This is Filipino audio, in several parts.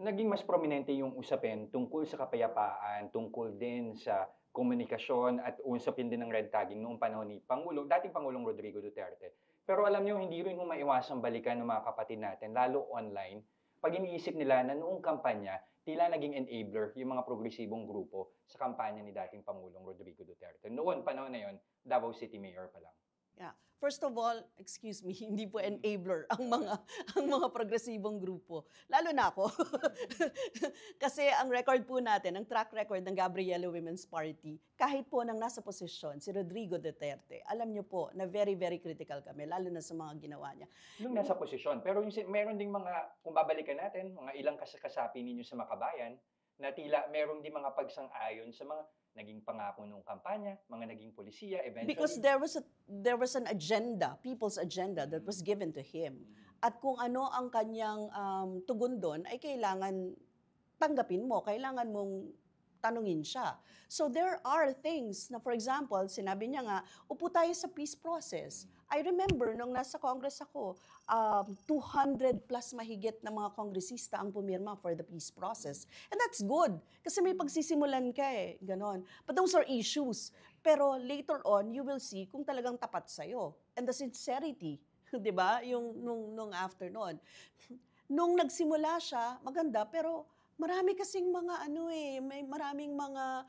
naging mas prominente yung usapin tungkol sa kapayapaan, tungkol din sa komunikasyon at usapin din ng red tagging noong panahon ni dating Pangulong Rodrigo Duterte. Pero alam niyo hindi rin ho maiwasang balikan ng mga kapatid natin lalo online, 'pag iniisip nila na noong kampanya tila naging enabler yung mga progresibong grupo sa kampanya ni dating Pangulong Rodrigo Duterte. Noon, panahon na yun, Davao City Mayor pa lang. Yeah. First of all, excuse me, hindi po enabler ang mga progresibong grupo. Lalo na ako. Kasi ang record po natin, ang track record ng Gabriela Women's Party, kahit po nang nasa posisyon si Rodrigo Duterte, alam niyo po na very, very critical kami, lalo na sa mga ginawa niya. Nung nasa posisyon, pero yung meron ding mga kung babalikan natin, mga ilang kasapi ninyo sa Makabayan, na tila meron din mga pagsang-ayon sa mga naging pangako nung kampanya, mga naging pulisiya, Because eventually. there was an agenda, people's agenda that was given to him. At kung ano ang kanyang tugon doon ay kailangan tanggapin mo, kailangan mong tanungin siya. So there are things na, for example, sinabi niya nga, upo tayo sa peace process. I remember nung nasa Congress ako, 200 plus mahigit na mga kongresista ang pumirma for the peace process. And that's good, kasi may pagsisimulan ka eh, ganon. But those are issues. Pero later on, you will see kung talagang tapat sa'yo. And the sincerity, di ba? Yung nung afternoon. Nung nagsimula siya, maganda, pero marami kasing mga may maraming mga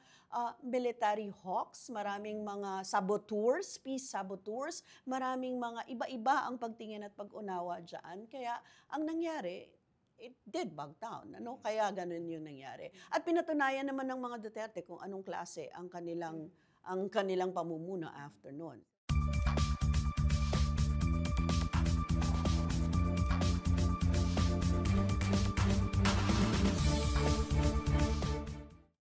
military hawks, maraming mga saboteurs, peace saboteurs, maraming mga iba-iba ang pagtingin at pag-unawa diyan. Kaya ang nangyari, it did bog down, Kaya ganun yung nangyari. At pinatunayan naman ng mga Duterte kung anong klase ang kanilang pamumuno after noon.